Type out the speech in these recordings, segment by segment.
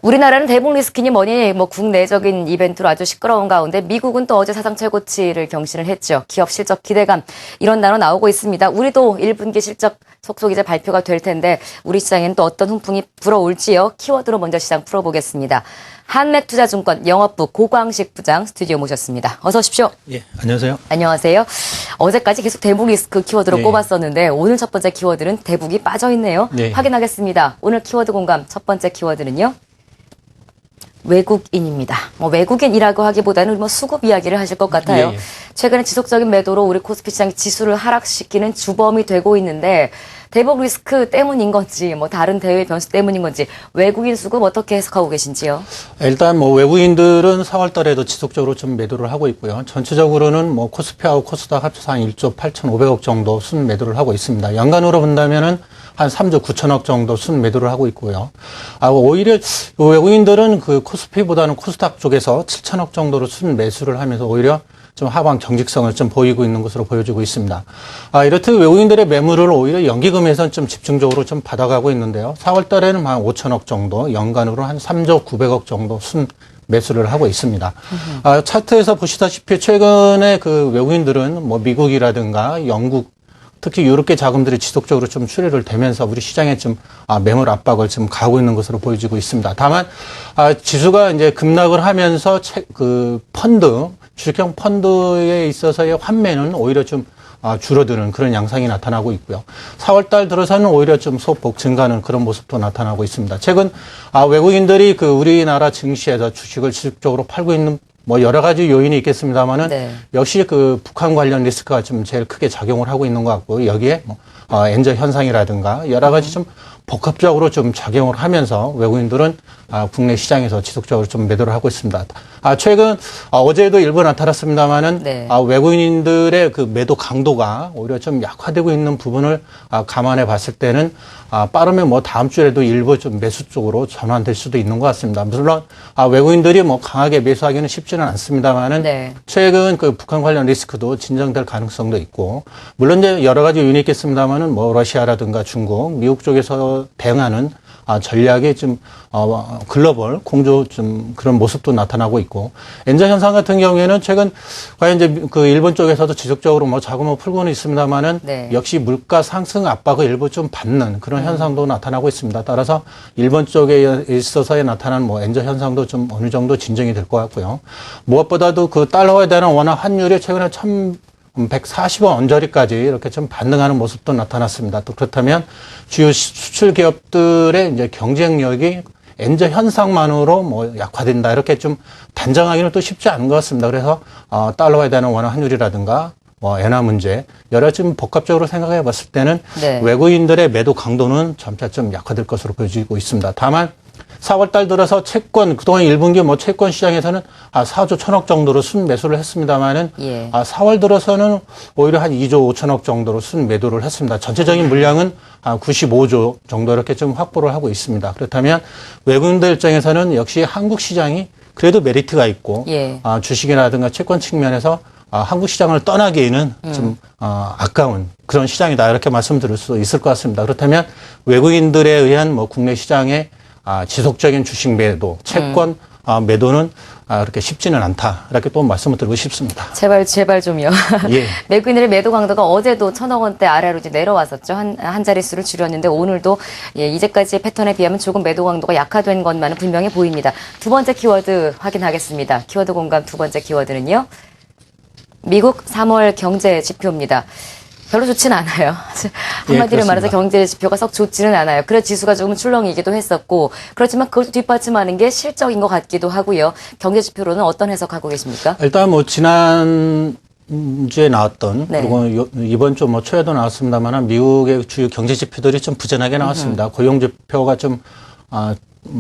우리나라는 대북 리스크니 뭐니 국내적인 이벤트로 아주 시끄러운 가운데 미국은 또 어제 사상 최고치를 경신을 했죠. 기업 실적 기대감 이런 단어 나오고 있습니다. 우리도 1분기 실적 속속 이제 발표가 될 텐데 우리 시장에는 또 어떤 훈풍이 불어올지요. 키워드로 먼저 시장 풀어보겠습니다. 한맥투자증권 영업부 고광식 부장 스튜디오 모셨습니다. 어서 오십시오. 예, 안녕하세요. 안녕하세요. 어제까지 계속 대북 리스크 키워드로 예. 꼽았었는데 오늘 첫 번째 키워드는 대북이 빠져있네요. 예. 확인하겠습니다. 오늘 키워드 공감 첫 번째 키워드는요. 외국인입니다. 외국인이라고 하기보다는 수급 이야기를 하실 것 같아요. 예. 최근에 지속적인 매도로 우리 코스피 시장 지수를 하락시키는 주범이 되고 있는데 대북 리스크 때문인 건지 다른 대외 변수 때문인 건지 외국인 수급 어떻게 해석하고 계신지요? 일단 외국인들은 4월 달에도 지속적으로 좀 매도를 하고 있고요. 전체적으로는 코스피하고 코스닥 합쳐서 한 1조 8,500억 정도 순 매도를 하고 있습니다. 연간으로 본다면은 한 3조 9천억 정도 순 매도를 하고 있고요. 오히려 외국인들은 그 코스피보다는 코스닥 쪽에서 7천억 정도로 순 매수를 하면서 오히려 좀 하방 경직성을 좀 보이고 있는 것으로 보여지고 있습니다. 이렇듯 외국인들의 매물을 오히려 연기금에서 좀 집중적으로 좀 받아가고 있는데요. 4월 달에는 한 5천억 정도, 연간으로 한 3조 900억 정도 순 매수를 하고 있습니다. 차트에서 보시다시피 최근에 그 외국인들은 미국이라든가 영국, 특히 유럽계 자금들이 지속적으로 좀 출혈을 되면서 우리 시장에 좀 매물 압박을 좀 가고 있는 것으로 보여지고 있습니다. 다만 지수가 이제 급락을 하면서 그 주식형 펀드에 있어서의 환매는 오히려 좀 줄어드는 그런 양상이 나타나고 있고요. 4월 달 들어서는 오히려 좀 소폭 증가하는 그런 모습도 나타나고 있습니다. 최근 외국인들이 그 우리나라 증시에서 주식을 지속적으로 팔고 있는 여러 가지 요인이 있겠습니다만은 네. 역시 그 북한 관련 리스크가 좀 제일 크게 작용을 하고 있는 것 같고 여기에 엔저 현상이라든가 여러 가지 좀 복합적으로 좀 작용을 하면서 외국인들은 국내 시장에서 지속적으로 좀 매도를 하고 있습니다. 최근 어제도 일부 나타났습니다만은 네. 외국인들의 그 매도 강도가 오히려 좀 약화되고 있는 부분을 감안해 봤을 때는 빠르면 다음 주에도 일부 좀 매수 쪽으로 전환될 수도 있는 것 같습니다. 물론 외국인들이 강하게 매수하기는 쉽지는 않습니다만은 네. 최근 그 북한 관련 리스크도 진정될 가능성도 있고 물론 이제 여러 가지 요인이 있겠습니다만은 러시아라든가 중국, 미국 쪽에서 대응하는 전략의 좀 글로벌 공조 좀 그런 모습도 나타나고 있고 엔저 현상 같은 경우에는 최근 과연 이제 그 일본 쪽에서도 지속적으로 자금을 풀고는 있습니다만은 네. 역시 물가 상승 압박을 일부 좀 받는 그런 현상도 나타나고 있습니다. 따라서 일본 쪽에 있어서의 나타난 엔저 현상도 좀 어느 정도 진정이 될 것 같고요. 무엇보다도 그 달러에 대한 원화 환율이 최근에 140원 언저리까지 이렇게 좀 반등하는 모습도 나타났습니다. 또 그렇다면 주요 수출 기업들의 이제 경쟁력이 엔저 현상만으로 약화된다 이렇게 좀 단정하기는 또 쉽지 않은 것 같습니다. 그래서 달러에 대한 원화 환율이라든가 엔화 문제 여러 좀 복합적으로 생각해 봤을 때는 네. 외국인들의 매도 강도는 점차 좀 약화될 것으로 보여지고 있습니다. 다만 4월 달 들어서 채권, 그동안 1분기 채권 시장에서는 4조 1천억 정도로 순 매수를 했습니다만은, 예. 4월 들어서는 오히려 한 2조 5천억 정도로 순 매도를 했습니다. 전체적인 물량은 95조 정도 이렇게 좀 확보를 하고 있습니다. 그렇다면 외국인들 입장에서는 역시 한국 시장이 그래도 메리트가 있고, 예. 주식이라든가 채권 측면에서 한국 시장을 떠나기에는 좀 아까운 그런 시장이다 이렇게 말씀드릴 수 있을 것 같습니다. 그렇다면 외국인들에 의한 국내 시장의 지속적인 주식 매도, 채권 매도는 그렇게 쉽지는 않다. 이렇게 또 말씀을 드리고 싶습니다. 제발 좀요. 예. 외국인들의 매도 강도가 어제도 1,000억 원대 아래로 이제 내려왔었죠. 한 자릿수를 줄였는데 오늘도 이제까지의 패턴에 비하면 조금 매도 강도가 약화된 것만은 분명해 보입니다. 두 번째 키워드 확인하겠습니다. 키워드 공감 두 번째 키워드는요. 미국 3월 경제 지표입니다. 별로 좋지는 않아요. 한마디로 말해서 경제 지표가 썩 좋지는 않아요. 그래서 지수가 조금 출렁이기도 했었고 그렇지만 그걸 뒷받침하는 게 실적인 것 같기도 하고요. 경제 지표로는 어떤 해석하고 계십니까? 일단 지난 주에 나왔던 네. 그리고 이번 주 초에도 나왔습니다만 미국의 주요 경제 지표들이 좀 부진하게 나왔습니다. 고용 지표가 좀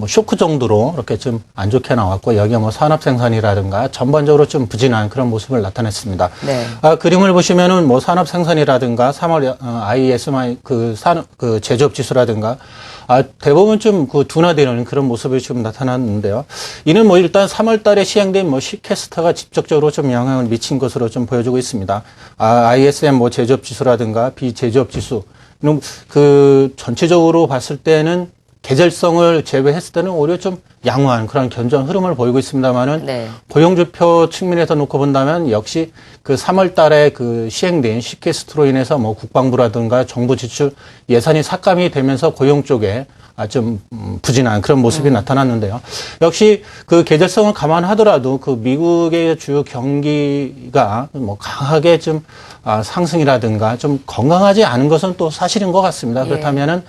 쇼크 정도로 이렇게 좀 안 좋게 나왔고 여기에 산업 생산이라든가 전반적으로 좀 부진한 그런 모습을 나타냈습니다. 네. 그림을 보시면은 산업 생산이라든가 3월 ISM 그 제조업 지수라든가 대부분 좀 둔화되는 그런 모습이 좀 나타났는데요. 이는 일단 3월 달에 시행된 시캐스터가 직접적으로 좀 영향을 미친 것으로 좀 보여지고 있습니다. ISM 제조업 지수라든가 비제조업 지수 그 전체적으로 봤을 때는 계절성을 제외했을 때는 오히려 좀 양호한 그런 견조한 흐름을 보이고 있습니다만은 네. 고용지표 측면에서 놓고 본다면 역시 그 3월 달에 그 시행된 슈케스트로 인해서 뭐 국방부라든가 정부 지출 예산이 삭감이 되면서 고용 쪽에 좀 부진한 그런 모습이 나타났는데요. 역시 그 계절성을 감안하더라도 그 미국의 주요 경기가 뭐 강하게 좀 상승이라든가 좀 건강하지 않은 것은 또 사실인 것 같습니다. 예. 그렇다면은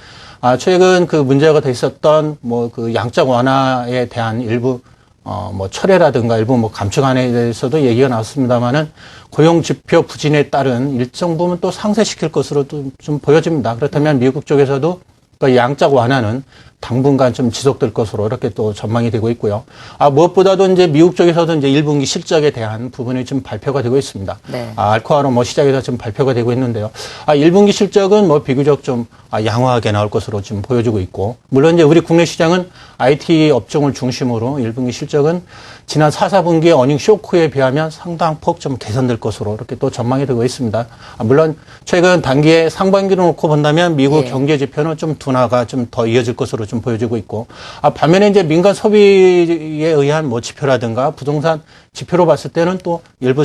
최근 그 문제가 돼 있었던 뭐 그 양적 완화에 대한 일부 뭐 철회라든가 일부 뭐 감축안에 대해서도 얘기가 나왔습니다만은 고용 지표 부진에 따른 일정 부분 또 상쇄시킬 것으로 좀 보여집니다. 그렇다면 미국 쪽에서도 그 양적 완화는 당분간 좀 지속될 것으로 이렇게 또 전망이 되고 있고요. 무엇보다도 이제 미국 쪽에서도 이제 1분기 실적에 대한 부분이 지금 발표가 되고 있습니다. 네. 알코아로 뭐 시작해서 지금 발표가 되고 있는데요. 1분기 실적은 뭐 비교적 좀 양호하게 나올 것으로 지금 보여지고 있고, 물론 이제 우리 국내 시장은 IT 업종을 중심으로 1분기 실적은 지난 4, 4분기의 어닝 쇼크에 비하면 상당폭 좀 개선될 것으로 이렇게 또 전망이 되고 있습니다. 물론 최근 단기에 상반기로 놓고 본다면 미국 예. 경제 지표는 좀 둔화가 좀 더 이어질 것으로 좀 보여지고 있고, 반면에 이제 민간 소비에 의한 뭐 지표라든가 부동산 지표로 봤을 때는 또 일부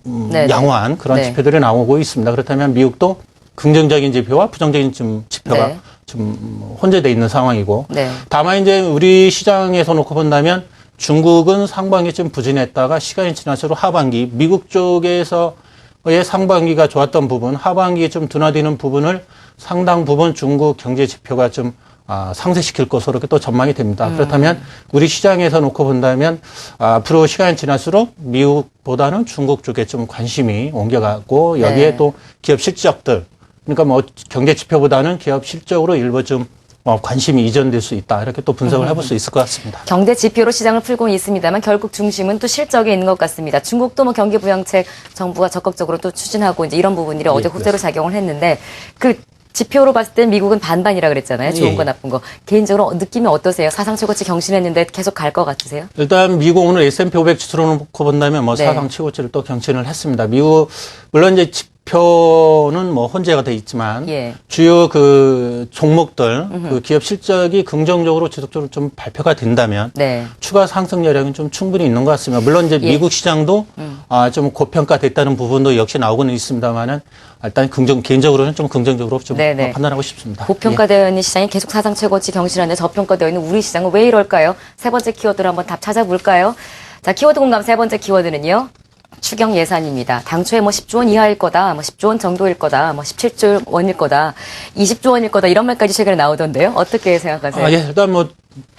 네네. 양호한 그런 네. 지표들이 나오고 있습니다. 그렇다면 미국도 긍정적인 지표와 부정적인 지표가 네. 좀 혼재되어 있는 상황이고, 네. 다만 이제 우리 시장에서 놓고 본다면 중국은 상반기쯤 부진했다가 시간이 지날수록 하반기, 미국 쪽에서의 상반기가 좋았던 부분, 하반기에 좀 둔화되는 부분을 상당 부분 중국 경제 지표가 좀 상쇄시킬 것으로 이렇게 또 전망이 됩니다. 그렇다면 우리 시장에서 놓고 본다면 앞으로 시간이 지날수록 미국보다는 중국 쪽에 좀 관심이 옮겨가고, 여기에 네. 또 기업 실적들, 그러니까 뭐 경제 지표보다는 기업 실적으로 일부 좀 관심이 이전될 수 있다, 이렇게 또 분석을 해볼 수 있을 것 같습니다. 경제 지표로 시장을 풀고 있습니다만 결국 중심은 또 실적에 있는 것 같습니다. 중국도 뭐 경기 부양책 정부가 적극적으로 또 추진하고 이제 이런 부분들이 어제 호재로 작용을 했는데, 그 지표로 봤을 땐 미국은 반반이라 그랬잖아요. 좋은 거 나쁜 거. 개인적으로 느낌이 어떠세요? 사상 최고치 경신했는데 계속 갈 것 같으세요? 일단 미국 오늘 S&P 500 지수로 놓고 본다면 뭐 네. 사상 최고치를 또 경신을 했습니다. 미국 물론 이제 지표는 뭐 혼재가 돼 있지만 예. 주요 그 종목들 그 기업 실적이 긍정적으로 지속적으로 좀 발표가 된다면 네. 추가 상승 여력은 좀 충분히 있는 것 같습니다. 물론 이제 예. 미국 시장도 좀 고평가됐다는 부분도 역시 나오고는 있습니다만은 일단 개인적으로는 좀 긍정적으로 좀 네네. 판단하고 싶습니다. 고평가되어 있는 시장이 계속 사상 최고치 경신하는데 저평가되어 있는 우리 시장은 왜 이럴까요? 세 번째 키워드를 한번 답 찾아볼까요? 자, 키워드 공감 세 번째 키워드는요. 추경 예산입니다. 당초에 뭐 10조 원 이하일 거다, 뭐 10조 원 정도일 거다, 뭐 17조 원일 거다, 20조 원일 거다, 이런 말까지 최근에 나오던데요. 어떻게 생각하세요? 예, 일단 뭐,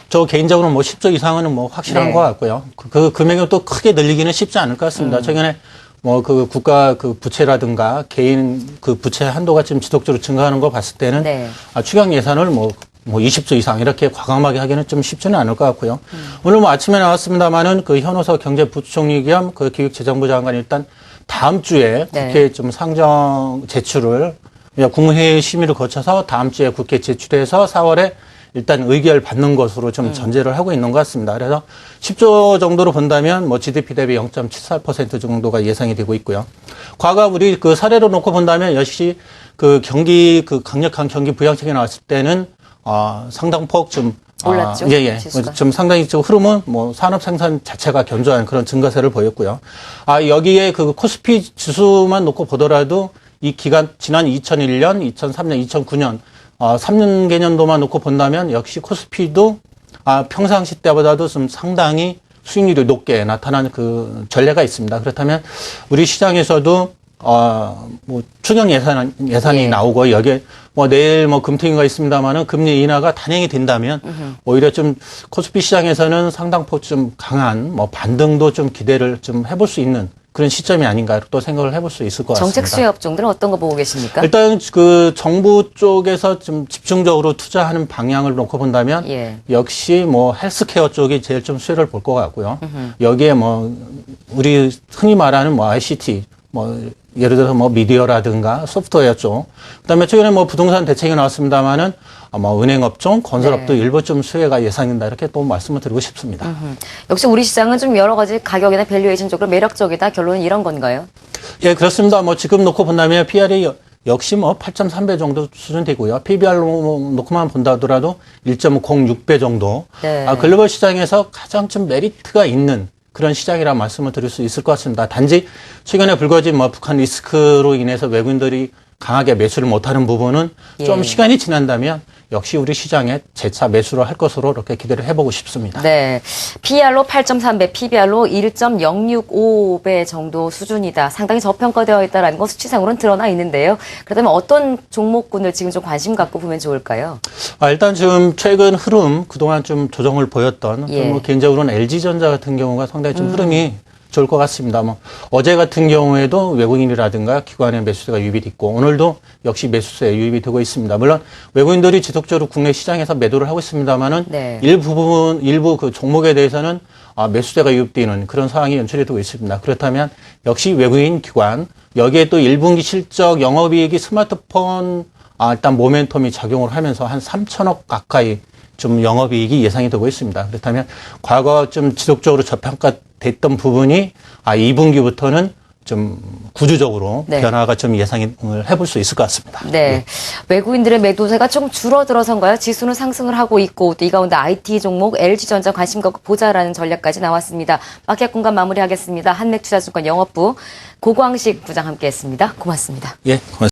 저 개인적으로 뭐 10조 이상은 뭐 확실한 네. 것 같고요. 그 금액을 또 크게 늘리기는 쉽지 않을 것 같습니다. 최근에 뭐 그 국가 그 부채라든가 개인 그 부채 한도가 지금 지속적으로 증가하는 거 봤을 때는 네. 추경 예산을 뭐 20조 이상 이렇게 과감하게 하기는 좀 쉽지는 않을 것 같고요. 오늘 뭐 아침에 나왔습니다만은 그 현호서 경제부총리 겸 그 기획재정부 장관이 일단 다음 주에 네. 국회에 좀 상정 제출을 국무회의 심의를 거쳐서 다음 주에 국회 제출해서 4월에 일단 의결 받는 것으로 좀 전제를 하고 있는 것 같습니다. 그래서 10조 정도로 본다면 뭐 GDP 대비 0.74% 정도가 예상이 되고 있고요. 과거 우리 그 사례로 놓고 본다면 역시 그 강력한 경기 부양책이 나왔을 때는 상당폭 좀 올랐죠. 예. 지수가. 좀 상당히 좀 흐름은 뭐 산업 생산 자체가 견조한 그런 증가세를 보였고요. 여기에 그 코스피 지수만 놓고 보더라도 이 기간 지난 2001년, 2003년, 2009년 3년 개년도만 놓고 본다면 역시 코스피도 평상시 때보다도 좀 상당히 수익률이 높게 나타나는 그 전례가 있습니다. 그렇다면 우리 시장에서도 뭐 추경 예산이 예. 나오고 여기에 뭐 내일 뭐 금통위가 있습니다만은 금리 인하가 단행이 된다면 오히려 좀 코스피 시장에서는 상당폭 좀 강한 뭐 반등도 좀 기대를 좀 해볼 수 있는 그런 시점이 아닌가 또 생각을 해볼 수 있을 것 같습니다. 정책 수혜 업종들은 어떤 거 보고 계십니까? 일단 그 정부 쪽에서 좀 집중적으로 투자하는 방향을 놓고 본다면 예. 역시 뭐 헬스케어 쪽이 제일 좀 수혜를 볼 것 같고요. 여기에 뭐 우리 흔히 말하는 뭐 ICT 뭐 예를 들어서 뭐 미디어라든가 소프트웨어 쪽, 그다음에 최근에 뭐 부동산 대책이 나왔습니다만은 뭐 은행 업종, 건설업도 네. 일부 좀 수혜가 예상된다 이렇게 또 말씀을 드리고 싶습니다. 역시 우리 시장은 좀 여러 가지 가격이나 밸류에이션 쪽으로 매력적이다. 결론은 이런 건가요? 예, 그렇습니다. 뭐 지금 놓고 본다면 PR이 역시 뭐 8.3배 정도 수준 되고요. PBR로 놓고만 본다 하더라도 1.06배 정도. 네. 글로벌 시장에서 가장 좀 메리트가 있는 그런 시장이라 말씀을 드릴 수 있을 것 같습니다. 단지 최근에 불거진 뭐 북한 리스크로 인해서 외국인들이 강하게 매수를 못하는 부분은 좀 예. 시간이 지난다면 역시 우리 시장에 재차 매수를 할 것으로 이렇게 기대를 해보고 싶습니다. 네. PR로 8.3배, PBR로 1.065배 정도 수준이다. 상당히 저평가되어 있다는 건 수치상으로는 드러나 있는데요. 그렇다면 어떤 종목군을 지금 좀 관심 갖고 보면 좋을까요? 일단 지금 최근 흐름, 그동안 좀 조정을 보였던, 예. 뭐 개인적으로는 LG전자 같은 경우가 상당히 좀 흐름이 좋을 것 같습니다. 뭐 어제 같은 경우에도 외국인이라든가 기관의 매수세가 유입이 있고 오늘도 역시 매수세 유입이 되고 있습니다. 물론 외국인들이 지속적으로 국내 시장에서 매도를 하고 있습니다만은 네. 일부 그 종목에 대해서는 매수세가 유입되는 그런 상황이 연출이 되고 있습니다. 그렇다면 역시 외국인 기관 여기에 또 1분기 실적 영업이익이 스마트폰 일단 모멘텀이 작용을 하면서 한 3천억 가까이 좀 영업이익이 예상이 되고 있습니다. 그렇다면 과거 좀 지속적으로 저평가됐던 부분이 2분기부터는 좀 구조적으로 네. 변화가 좀 예상을 해볼 수 있을 것 같습니다. 네. 외국인들의 매도세가 좀 줄어들어서인가요? 지수는 상승을 하고 있고 또 이 가운데 IT 종목 LG전자 관심 갖고 보자라는 전략까지 나왔습니다. 마켓 공간 마무리하겠습니다. 한맥투자증권 영업부 고광식 부장 함께했습니다. 고맙습니다. 예, 고맙습니다.